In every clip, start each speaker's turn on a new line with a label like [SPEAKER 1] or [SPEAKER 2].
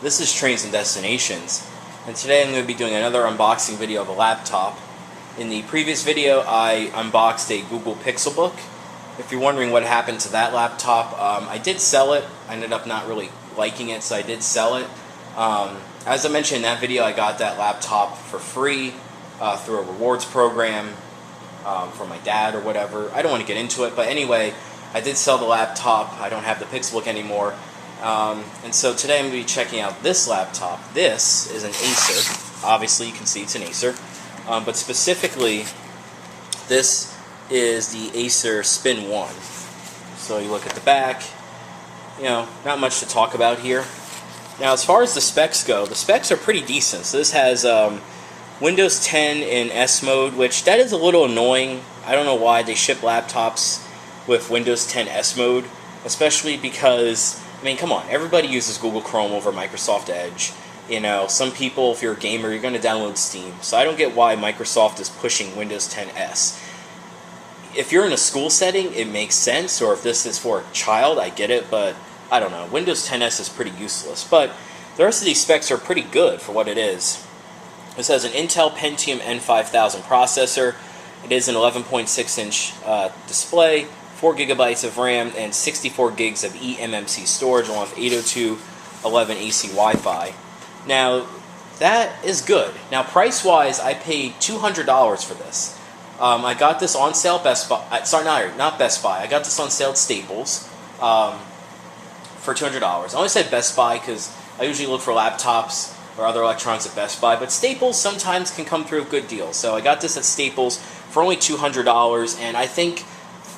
[SPEAKER 1] This is Trains and Destinations, and today I'm going to be doing another unboxing video of a laptop. In the previous video I unboxed a Google Pixelbook. If you're wondering what happened to that laptop, I did sell it. I ended up not really liking it, so I did sell it. As I mentioned in that video, I got that laptop for free through a rewards program from my dad or whatever. I don't want to get into it, but anyway, I did sell the laptop. I don't have the Pixelbook anymore. And so today I'm going to be checking out this laptop. This is an Acer. Obviously you can see it's an Acer. But specifically, this is the Acer Spin 1. So you look at the back, you know, not much to talk about here. Now as far as the specs go, the specs are pretty decent. So this has Windows 10 in S mode, which that is a little annoying. I don't know why they ship laptops with Windows 10 S mode, especially because, I mean, come on, everybody uses Google Chrome over Microsoft Edge. You know, some people, if you're a gamer, you're going to download Steam. So I don't get why Microsoft is pushing Windows 10 S. If you're in a school setting, it makes sense, or if this is for a child, I get it, but I don't know. Windows 10 S is pretty useless, but the rest of these specs are pretty good for what it is. This has an Intel Pentium N5000 processor. It is an 11.6-inch display, 4 gigabytes of RAM, and 64 gigs of eMMC storage, along with 802.11ac Wi-Fi. Now, that is good. Now, price-wise, I paid $200 for this. I got this on sale at Best Buy. Sorry, not Best Buy. I got this on sale at Staples for $200. I only said Best Buy because I usually look for laptops or other electronics at Best Buy, but Staples sometimes can come through a good deal. So I got this at Staples for only $200, and I think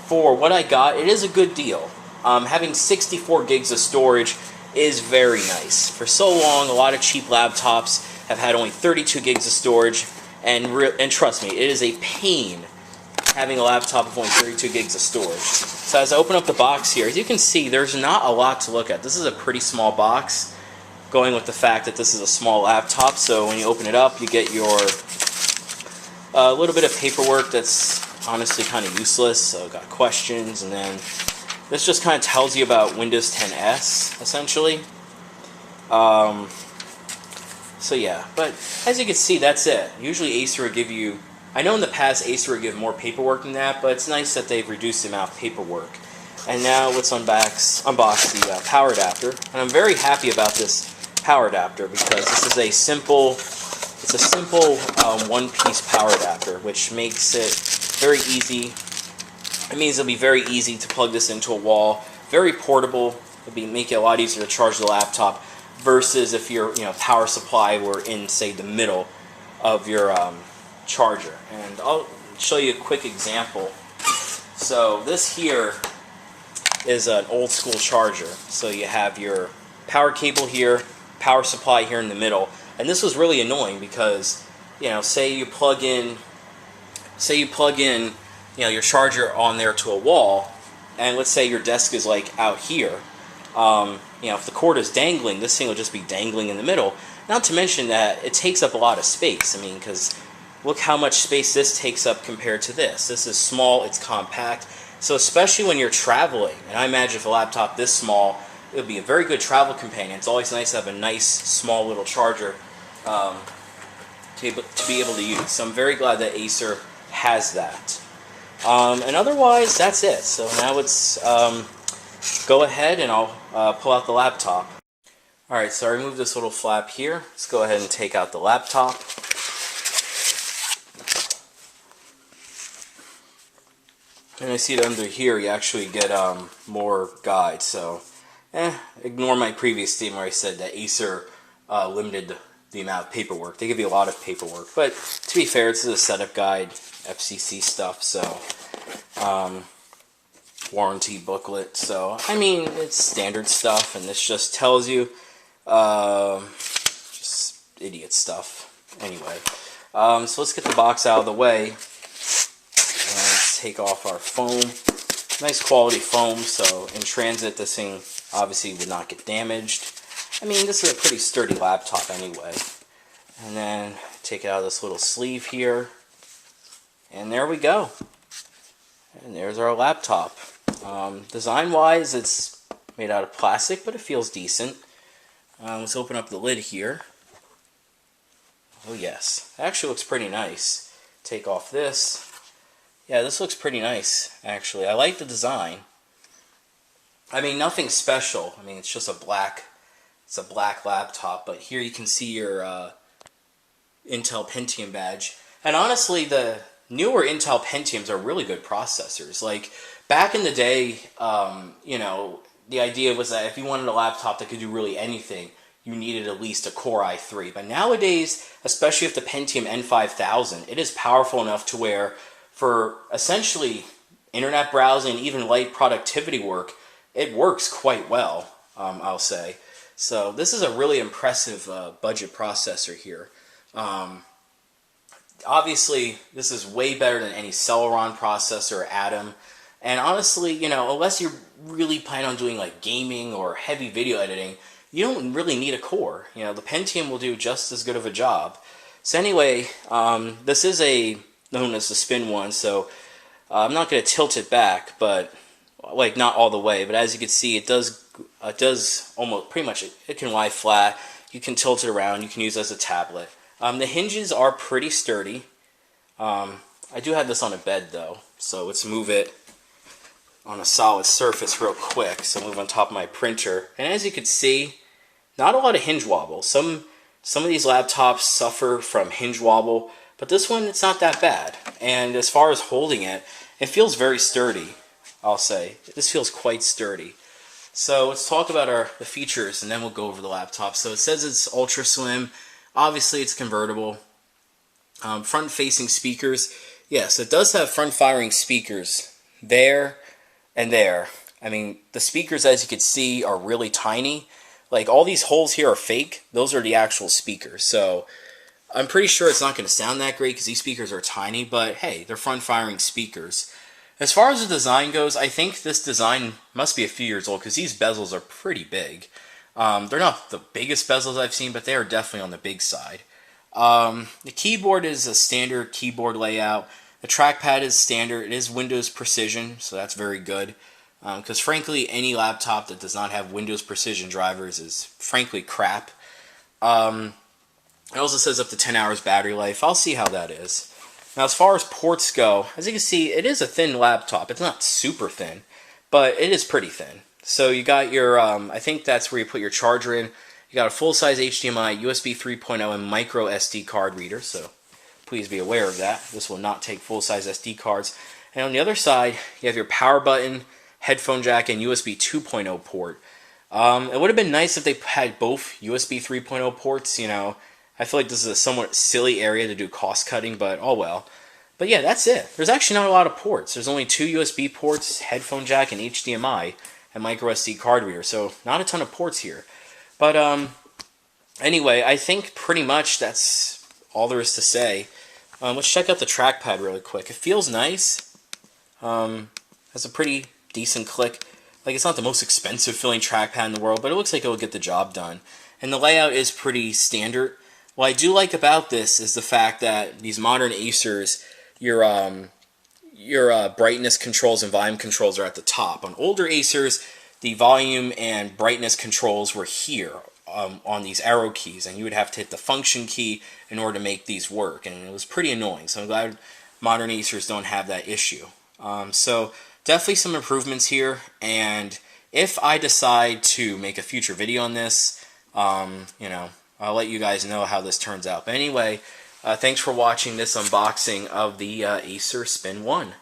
[SPEAKER 1] for what I got, it is a good deal. Having 64 gigs of storage is very nice. For so long, a lot of cheap laptops have had only 32 gigs of storage, and trust me, it is a pain having a laptop with only 32 gigs of storage. So as I open up the box here, as you can see, there's not a lot to look at. This is a pretty small box, going with the fact that this is a small laptop. So when you open it up, you get your little bit of paperwork that's honestly kind of useless. So got questions, and then this just kind of tells you about Windows 10 S, essentially. So yeah, but as you can see, that's it. Usually Acer would give you, I know in the past Acer would give more paperwork than that, but it's nice that they've reduced the amount of paperwork. And now let's unbox the power adapter. And I'm very happy about this power adapter because this is a simple, one-piece power adapter, which makes it very easy. It means it'll be very easy to plug this into a wall, very portable. It'll make it a lot easier to charge the laptop versus if your power supply were in, say, the middle of your charger. And I'll show you a quick example. So this here is an old school charger. So you have your power cable here, power supply here in the middle, and this was really annoying because say you plug in your charger on there to a wall, and let's say your desk is like out here. If the cord is dangling, this thing will just be dangling in the middle. Not to mention that it takes up a lot of space. I mean, because look how much space this takes up compared to this. This is small, it's compact. So especially when you're traveling, and I imagine if a laptop this small, it would be a very good travel companion. It's always nice to have a nice, small little charger to be able to use. So I'm very glad that Acer has that. And otherwise, that's it. So now let's go ahead and I'll pull out the laptop. Alright, so I removed this little flap here. Let's go ahead and take out the laptop. And I see that under here you actually get more guides. So, ignore my previous statement where I said that Acer limited the amount of paperwork. They give you a lot of paperwork. But to be fair, this is a setup guide, FCC stuff, so warranty booklet. So I mean, it's standard stuff, and this just tells you just idiot stuff. Anyway, so let's get the box out of the way. And let's take off our foam. Nice quality foam, so in transit this thing obviously would not get damaged. I mean, this is a pretty sturdy laptop anyway. And then take it out of this little sleeve here. And there we go. And there's our laptop. Design-wise, it's made out of plastic, but it feels decent. Let's open up the lid here. Oh yes, it actually looks pretty nice. Take off this. Yeah, this looks pretty nice, actually. I like the design. I mean, nothing special. I mean, it's just a black laptop, but here you can see your Intel Pentium badge. And honestly, the newer Intel Pentiums are really good processors. Like, back in the day, you know, the idea was that if you wanted a laptop that could do really anything, you needed at least a Core i3. But nowadays, especially with the Pentium N5000, it is powerful enough to where, for essentially internet browsing, even light productivity work, it works quite well, I'll say. So this is a really impressive budget processor here. Obviously, this is way better than any Celeron processor or Atom. And honestly, you know, unless you really plan on doing like gaming or heavy video editing, you don't really need a core. You know, the Pentium will do just as good of a job. So anyway, this is known as the Spin one, so I'm not going to tilt it back, but like not all the way. But as you can see, it does almost pretty much. It can lie flat. You can tilt it around. You can use it as a tablet. The hinges are pretty sturdy. I do have this on a bed though, so let's move it on a solid surface real quick. So move on top of my printer, and as you can see, not a lot of hinge wobble. Some of these laptops suffer from hinge wobble, but this one, it's not that bad. And as far as holding it, it feels very sturdy, I'll say. This feels quite sturdy. So let's talk about the features, and then we'll go over the laptop. So it says it's ultra slim. Obviously, it's convertible. Front-facing speakers. Yes, it does have front-firing speakers there and there. I mean, the speakers, as you can see, are really tiny. Like, all these holes here are fake. Those are the actual speakers. So I'm pretty sure it's not going to sound that great because these speakers are tiny, but hey, they're front-firing speakers. As far as the design goes, I think this design must be a few years old because these bezels are pretty big. They're not the biggest bezels I've seen, but they are definitely on the big side. The keyboard is a standard keyboard layout. The trackpad is standard. It is Windows Precision, so that's very good. Because frankly, any laptop that does not have Windows Precision drivers is frankly crap. It also says up to 10 hours battery life. I'll see how that is. Now, as far as ports go, as you can see, it is a thin laptop. It's not super thin, but it is pretty thin. So you got your, I think that's where you put your charger in. You got a full-size HDMI, USB 3.0, and micro SD card reader, so please be aware of that. This will not take full-size SD cards. And on the other side, you have your power button, headphone jack, and USB 2.0 port. It would have been nice if they had both USB 3.0 ports, you know. I feel like this is a somewhat silly area to do cost cutting, but oh well. But yeah, that's it. There's actually not a lot of ports. There's only 2 USB ports, headphone jack, and HDMI, and micro SD card reader, so not a ton of ports here. But anyway, I think pretty much that's all there is to say. Let's check out the trackpad really quick. It feels nice. Has a pretty decent click. Like, it's not the most expensive feeling trackpad in the world, but it looks like it will get the job done. And the layout is pretty standard. What I do like about this is the fact that these modern Acers, your brightness controls and volume controls are at the top. On older Acers, the volume and brightness controls were here on these arrow keys, and you would have to hit the function key in order to make these work, and it was pretty annoying. So I'm glad modern Acers don't have that issue. So definitely some improvements here, and if I decide to make a future video on this, you know, I'll let you guys know how this turns out. But anyway, thanks for watching this unboxing of the Acer Spin 1.